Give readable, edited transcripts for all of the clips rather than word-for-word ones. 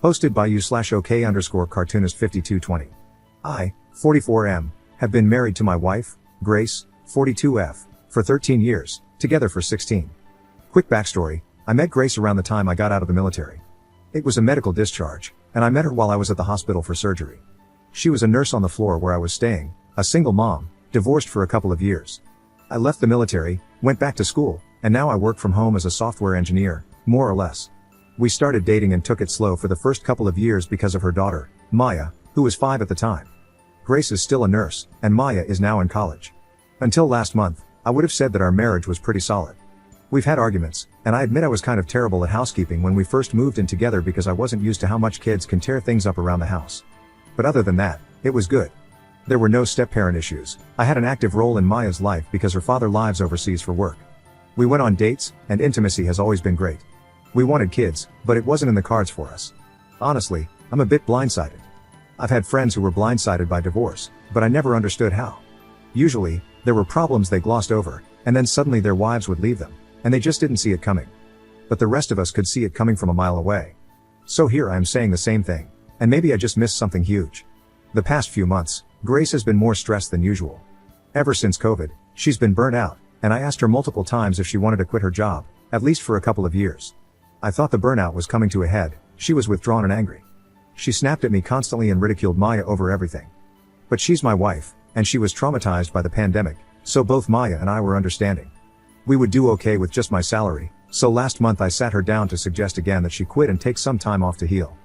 Hosted by you/OK_cartoonist5220. I, 44M, have been married to my wife, Grace, 42F, for 13 years, together for 16. Quick backstory, I met Grace around the time I got out of the military. It was a medical discharge, and I met her while I was at the hospital for surgery. She was a nurse on the floor where I was staying, a single mom, divorced for a couple of years. I left the military, went back to school, and now I work from home as a software engineer, more or less. We started dating and took it slow for the first couple of years because of her daughter, Maya, who was 5 at the time. Grace is still a nurse, and Maya is now in college. Until last month, I would have said that our marriage was pretty solid. We've had arguments, and I admit I was kind of terrible at housekeeping when we first moved in together because I wasn't used to how much kids can tear things up around the house. But other than that, it was good. There were no step-parent issues. I had an active role in Maya's life because her father lives overseas for work. We went on dates, and intimacy has always been great. We wanted kids, but it wasn't in the cards for us. Honestly, I'm a bit blindsided. I've had friends who were blindsided by divorce, but I never understood how. Usually, there were problems they glossed over, and then suddenly their wives would leave them, and they just didn't see it coming. But the rest of us could see it coming from a mile away. So here I am saying the same thing, and maybe I just missed something huge. The past few months, Grace has been more stressed than usual. Ever since COVID, she's been burnt out, and I asked her multiple times if she wanted to quit her job, at least for a couple of years. I thought the burnout was coming to a head. She was withdrawn and angry. She snapped at me constantly and ridiculed Maya over everything. But she's my wife, and she was traumatized by the pandemic, so both Maya and I were understanding. We would do okay with just my salary, so last month I sat her down to suggest again that she quit and take some time off to heal.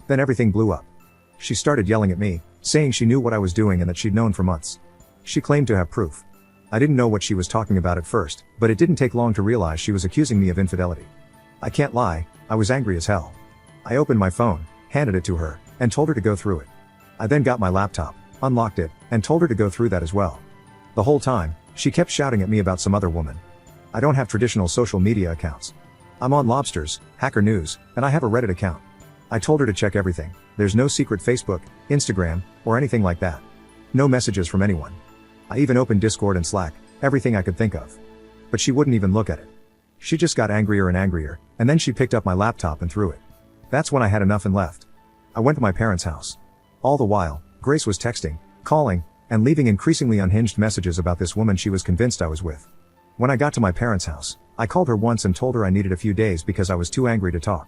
Then everything blew up. She started yelling at me, saying she knew what I was doing and that she'd known for months. She claimed to have proof. I didn't know what she was talking about at first, but it didn't take long to realize she was accusing me of infidelity. I can't lie, I was angry as hell. I opened my phone, handed it to her, and told her to go through it. I then got my laptop, unlocked it, and told her to go through that as well. The whole time, she kept shouting at me about some other woman. I don't have traditional social media accounts. I'm on Lobsters, Hacker News, and I have a Reddit account. I told her to check everything. There's no secret Facebook, Instagram, or anything like that. No messages from anyone. I even opened Discord and Slack, everything I could think of. But she wouldn't even look at it. She just got angrier and angrier, and then she picked up my laptop and threw it. That's when I had enough and left. I went to my parents' house. All the while, Grace was texting, calling, and leaving increasingly unhinged messages about this woman she was convinced I was with. When I got to my parents' house, I called her once and told her I needed a few days because I was too angry to talk.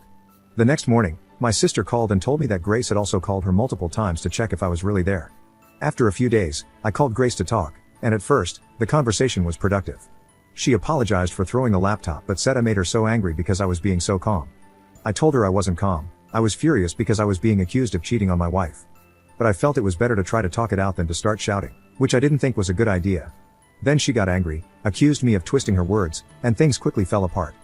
The next morning, my sister called and told me that Grace had also called her multiple times to check if I was really there. After a few days, I called Grace to talk, and at first, the conversation was productive. She apologized for throwing the laptop but said I made her so angry because I was being so calm. I told her I wasn't calm. I was furious because I was being accused of cheating on my wife. But I felt it was better to try to talk it out than to start shouting, which I didn't think was a good idea. Then she got angry, accused me of twisting her words, and things quickly fell apart.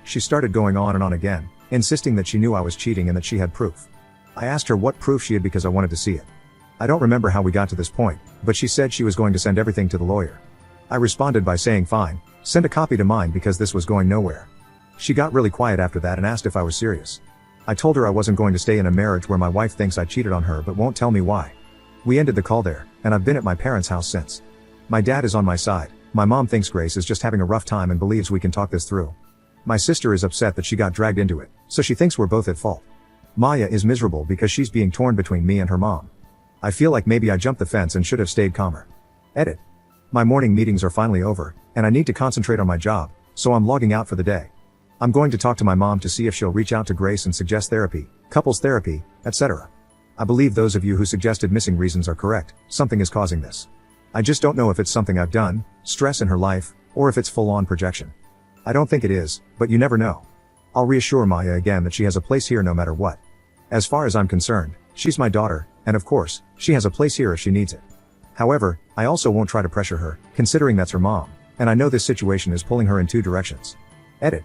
She started going on and on again, insisting that she knew I was cheating and that she had proof. I asked her what proof she had because I wanted to see it. I don't remember how we got to this point, but she said she was going to send everything to the lawyer. I responded by saying fine, send a copy to mine because this was going nowhere. She got really quiet after that and asked if I was serious. I told her I wasn't going to stay in a marriage where my wife thinks I cheated on her but won't tell me why. We ended the call there, and I've been at my parents' house since. My dad is on my side. My mom thinks Grace is just having a rough time and believes we can talk this through. My sister is upset that she got dragged into it, so she thinks we're both at fault. Maya is miserable because she's being torn between me and her mom. I feel like maybe I jumped the fence and should have stayed calmer. Edit. My morning meetings are finally over, and I need to concentrate on my job, so I'm logging out for the day. I'm going to talk to my mom to see if she'll reach out to Grace and suggest therapy, couples therapy, etc. I believe those of you who suggested missing reasons are correct. Something is causing this. I just don't know if it's something I've done, stress in her life, or if it's full-on projection. I don't think it is, but you never know. I'll reassure Maya again that she has a place here no matter what. As far as I'm concerned, she's my daughter, and of course, she has a place here if she needs it. However, I also won't try to pressure her, considering that's her mom, and I know this situation is pulling her in two directions. Edit.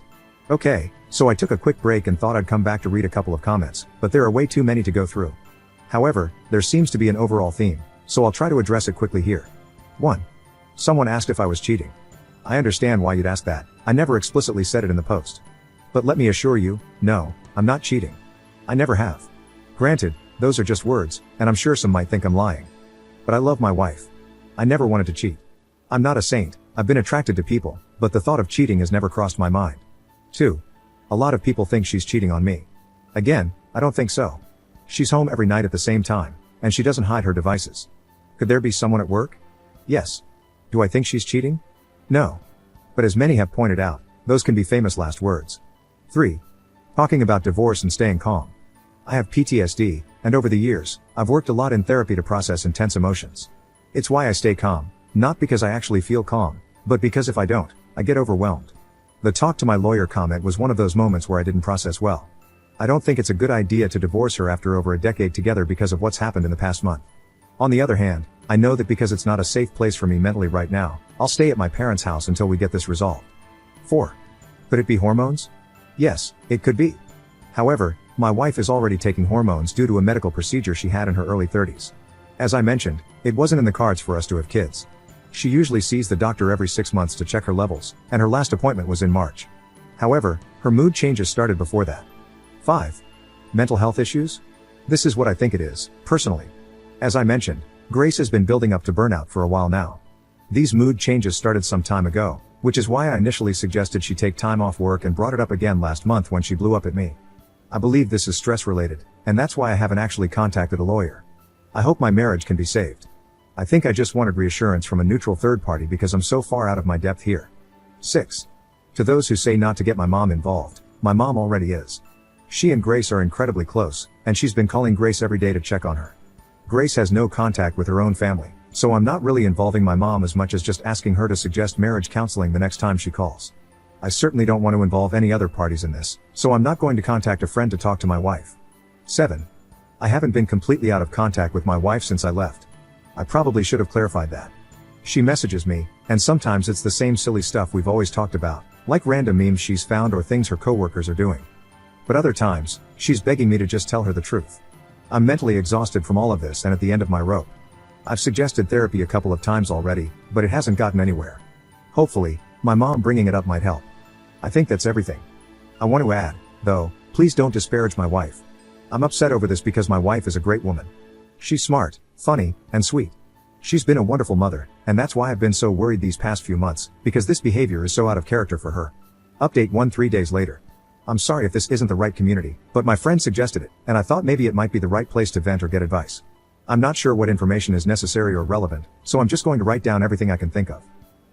Okay, so I took a quick break and thought I'd come back to read a couple of comments, but there are way too many to go through. However, there seems to be an overall theme, so I'll try to address it quickly here. 1. Someone asked if I was cheating. I understand why you'd ask that. I never explicitly said it in the post. But let me assure you, no, I'm not cheating. I never have. Granted, those are just words, and I'm sure some might think I'm lying. But I love my wife. I never wanted to cheat. I'm not a saint, I've been attracted to people, but the thought of cheating has never crossed my mind. 2. A lot of people think she's cheating on me. Again, I don't think so. She's home every night at the same time, and she doesn't hide her devices. Could there be someone at work? Yes. Do I think she's cheating? No. But as many have pointed out, those can be famous last words. 3. Talking about divorce and staying calm. I have PTSD, and over the years, I've worked a lot in therapy to process intense emotions. It's why I stay calm, not because I actually feel calm, but because if I don't, I get overwhelmed. The talk to my lawyer comment was one of those moments where I didn't process well. I don't think it's a good idea to divorce her after over a decade together because of what's happened in the past month. On the other hand, I know that because it's not a safe place for me mentally right now, I'll stay at my parents' house until we get this resolved. 4. Could it be hormones? Yes, it could be. However, my wife is already taking hormones due to a medical procedure she had in her early 30s. As I mentioned, it wasn't in the cards for us to have kids. She usually sees the doctor every 6 months to check her levels, and her last appointment was in March. However, her mood changes started before that. 5. Mental health issues? This is what I think it is, personally. As I mentioned, Grace has been building up to burnout for a while now. These mood changes started some time ago, which is why I initially suggested she take time off work and brought it up again last month when she blew up at me. I believe this is stress related, and that's why I haven't actually contacted a lawyer. I hope my marriage can be saved. I think I just wanted reassurance from a neutral third party because I'm so far out of my depth here. 6. To those who say not to get my mom involved, my mom already is. She and Grace are incredibly close, and she's been calling Grace every day to check on her. Grace has no contact with her own family, so I'm not really involving my mom as much as just asking her to suggest marriage counseling the next time she calls. I certainly don't want to involve any other parties in this, so I'm not going to contact a friend to talk to my wife. 7. I haven't been completely out of contact with my wife since I left. I probably should have clarified that. She messages me, and sometimes it's the same silly stuff we've always talked about, like random memes she's found or things her coworkers are doing. But other times, she's begging me to just tell her the truth. I'm mentally exhausted from all of this and at the end of my rope. I've suggested therapy a couple of times already, but it hasn't gotten anywhere. Hopefully, my mom bringing it up might help. I think that's everything. I want to add, though, please don't disparage my wife. I'm upset over this because my wife is a great woman. She's smart, funny, and sweet. She's been a wonderful mother, and that's why I've been so worried these past few months, because this behavior is so out of character for her. Update 3 days later. I'm sorry if this isn't the right community, but my friend suggested it, and I thought maybe it might be the right place to vent or get advice. I'm not sure what information is necessary or relevant, so I'm just going to write down everything I can think of.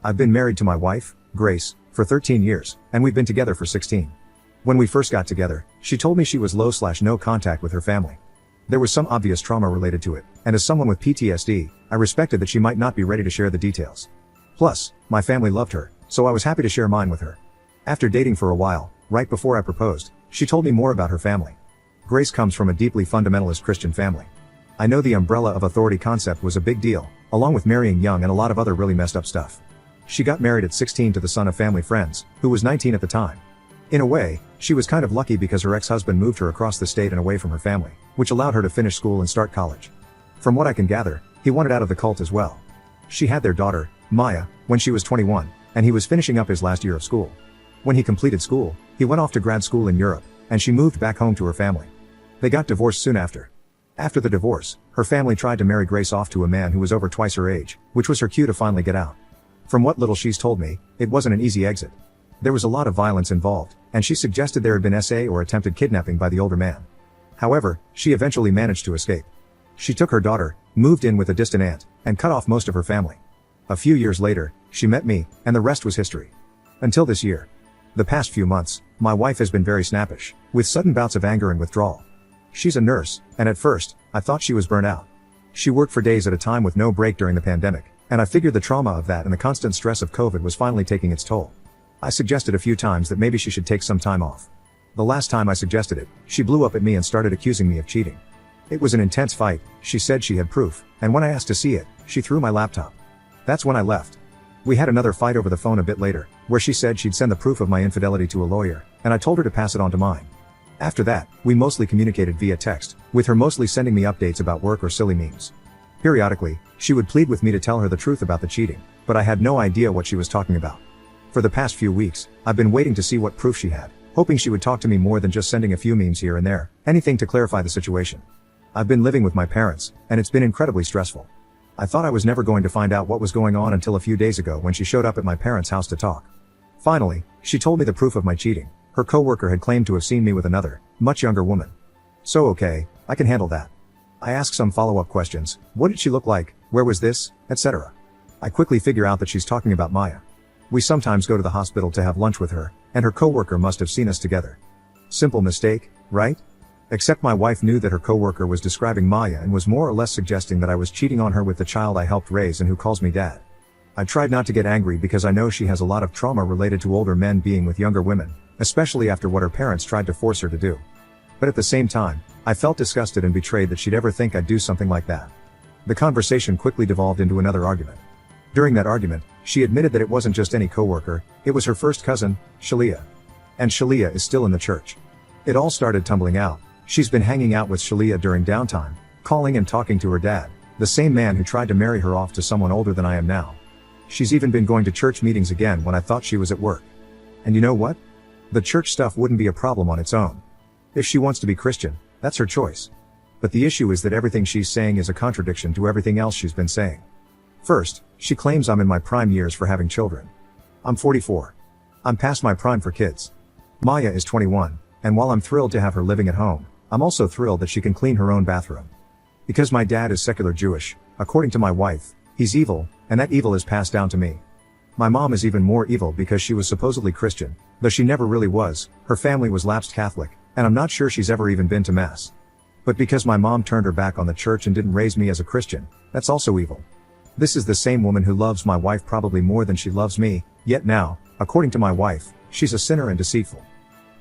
I've been married to my wife, Grace, for 13 years, and we've been together for 16. When we first got together, she told me she was low/no contact with her family. There was some obvious trauma related to it, and as someone with PTSD, I respected that she might not be ready to share the details. Plus, my family loved her, so I was happy to share mine with her. After dating for a while, right before I proposed, she told me more about her family. Grace comes from a deeply fundamentalist Christian family. I know the umbrella of authority concept was a big deal, along with marrying young and a lot of other really messed up stuff. She got married at 16 to the son of family friends, who was 19 at the time. In a way, she was kind of lucky because her ex-husband moved her across the state and away from her family, which allowed her to finish school and start college. From what I can gather, he wanted out of the cult as well. She had their daughter, Maya, when she was 21, and he was finishing up his last year of school. When he completed school, he went off to grad school in Europe, and she moved back home to her family. They got divorced soon after. After the divorce, her family tried to marry Grace off to a man who was over twice her age, which was her cue to finally get out. From what little she's told me, it wasn't an easy exit. There was a lot of violence involved, and she suggested there had been SA or attempted kidnapping by the older man. However, she eventually managed to escape. She took her daughter, moved in with a distant aunt, and cut off most of her family. A few years later, she met me, and the rest was history. Until this year. The past few months, my wife has been very snappish, with sudden bouts of anger and withdrawal. She's a nurse, and at first, I thought she was burnt out. She worked for days at a time with no break during the pandemic, and I figured the trauma of that and the constant stress of COVID was finally taking its toll. I suggested a few times that maybe she should take some time off. The last time I suggested it, she blew up at me and started accusing me of cheating. It was an intense fight. She said she had proof, and when I asked to see it, she threw my laptop. That's when I left. We had another fight over the phone a bit later, where she said she'd send the proof of my infidelity to a lawyer, and I told her to pass it on to mine. After that, we mostly communicated via text, with her mostly sending me updates about work or silly memes. Periodically, she would plead with me to tell her the truth about the cheating, but I had no idea what she was talking about. For the past few weeks, I've been waiting to see what proof she had, hoping she would talk to me more than just sending a few memes here and there, anything to clarify the situation. I've been living with my parents, and it's been incredibly stressful. I thought I was never going to find out what was going on until a few days ago when she showed up at my parents' house to talk. Finally, she told me the proof of my cheating. Her coworker had claimed to have seen me with another, much younger woman. So okay, I can handle that. I ask some follow-up questions. What did she look like? Where was this? Etc. I quickly figure out that she's talking about Maya. We sometimes go to the hospital to have lunch with her, and her coworker must have seen us together. Simple mistake, right? Except my wife knew that her coworker was describing Maya and was more or less suggesting that I was cheating on her with the child I helped raise and who calls me dad. I tried not to get angry because I know she has a lot of trauma related to older men being with younger women, especially after what her parents tried to force her to do. But at the same time, I felt disgusted and betrayed that she'd ever think I'd do something like that. The conversation quickly devolved into another argument. During that argument, she admitted that it wasn't just any coworker, it was her first cousin, Shalia. And Shalia is still in the church. It all started tumbling out. She's been hanging out with Shalia during downtime, calling and talking to her dad, the same man who tried to marry her off to someone older than I am now. She's even been going to church meetings again when I thought she was at work. And you know what? The church stuff wouldn't be a problem on its own. If she wants to be Christian, that's her choice. But the issue is that everything she's saying is a contradiction to everything else she's been saying. First, she claims I'm in my prime years for having children. I'm 44. I'm past my prime for kids. Maya is 21, and while I'm thrilled to have her living at home, I'm also thrilled that she can clean her own bathroom. Because my dad is secular Jewish, according to my wife, he's evil, and that evil is passed down to me. My mom is even more evil because she was supposedly Christian, though she never really was. Her family was lapsed Catholic, and I'm not sure she's ever even been to mass. But because my mom turned her back on the church and didn't raise me as a Christian, that's also evil. This is the same woman who loves my wife probably more than she loves me, yet now, according to my wife, she's a sinner and deceitful.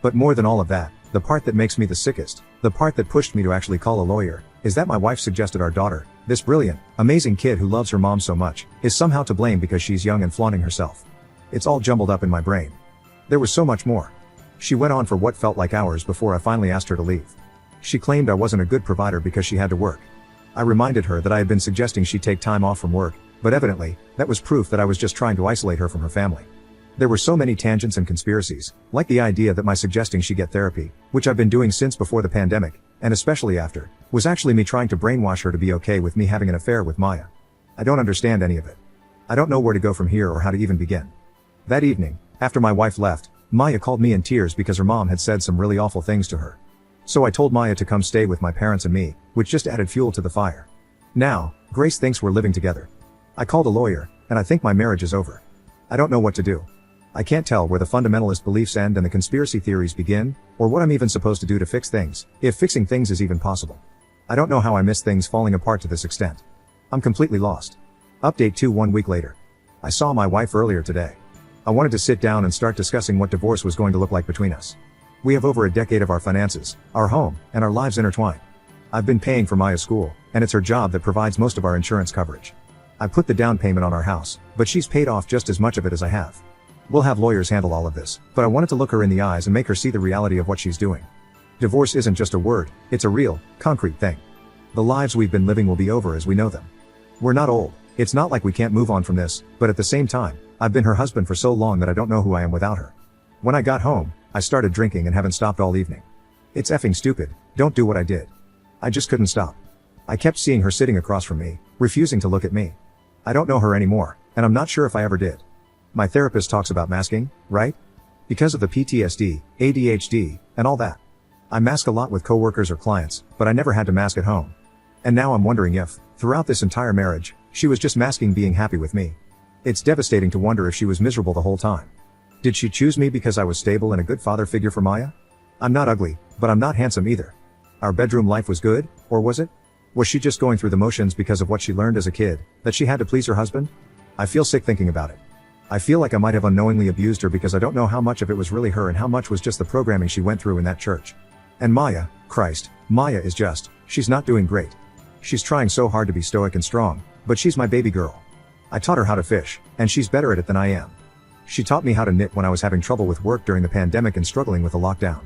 But more than all of that, the part that makes me the sickest, the part that pushed me to actually call a lawyer, is that my wife suggested our daughter, this brilliant, amazing kid who loves her mom so much, is somehow to blame because she's young and flaunting herself. It's all jumbled up in my brain. There was so much more. She went on for what felt like hours before I finally asked her to leave. She claimed I wasn't a good provider because she had to work. I reminded her that I had been suggesting she take time off from work, but evidently, that was proof that I was just trying to isolate her from her family. There were so many tangents and conspiracies, like the idea that my suggesting she get therapy, which I've been doing since before the pandemic, and especially after, was actually me trying to brainwash her to be okay with me having an affair with Maya. I don't understand any of it. I don't know where to go from here or how to even begin. That evening, after my wife left, Maya called me in tears because her mom had said some really awful things to her. So I told Maya to come stay with my parents and me, which just added fuel to the fire. Now, Grace thinks we're living together. I called a lawyer, and I think my marriage is over. I don't know what to do. I can't tell where the fundamentalist beliefs end and the conspiracy theories begin, or what I'm even supposed to do to fix things, if fixing things is even possible. I don't know how I miss things falling apart to this extent. I'm completely lost. Update 2 1 week later. I saw my wife earlier today. I wanted to sit down and start discussing what divorce was going to look like between us. We have over a decade of our finances, our home, and our lives intertwined. I've been paying for Maya's school, and it's her job that provides most of our insurance coverage. I put the down payment on our house, but she's paid off just as much of it as I have. We'll have lawyers handle all of this, but I wanted to look her in the eyes and make her see the reality of what she's doing. Divorce isn't just a word, it's a real, concrete thing. The lives we've been living will be over as we know them. We're not old, it's not like we can't move on from this, but at the same time, I've been her husband for so long that I don't know who I am without her. When I got home, I started drinking and haven't stopped all evening. It's effing stupid, don't do what I did. I just couldn't stop. I kept seeing her sitting across from me, refusing to look at me. I don't know her anymore, and I'm not sure if I ever did. My therapist talks about masking, right? Because of the PTSD, ADHD, and all that. I mask a lot with coworkers or clients, but I never had to mask at home. And now I'm wondering if, throughout this entire marriage, she was just masking being happy with me. It's devastating to wonder if she was miserable the whole time. Did she choose me because I was stable and a good father figure for Maya? I'm not ugly, but I'm not handsome either. Our bedroom life was good, or was it? Was she just going through the motions because of what she learned as a kid, that she had to please her husband? I feel sick thinking about it. I feel like I might have unknowingly abused her because I don't know how much of it was really her and how much was just the programming she went through in that church. And Maya, Christ, Maya is just, she's not doing great. She's trying so hard to be stoic and strong, but she's my baby girl. I taught her how to fish, and she's better at it than I am. She taught me how to knit when I was having trouble with work during the pandemic and struggling with the lockdown.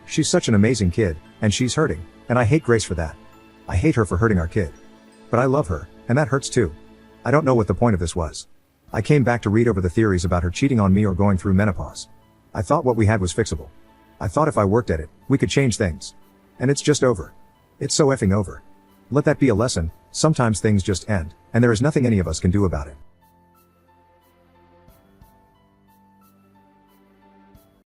She's such an amazing kid, and she's hurting, and I hate Grace for that. I hate her for hurting our kid. But I love her, and that hurts too. I don't know what the point of this was. I came back to read over the theories about her cheating on me or going through menopause. I thought what we had was fixable. I thought if I worked at it, we could change things. And it's just over. It's so effing over. Let that be a lesson, sometimes things just end, and there is nothing any of us can do about it.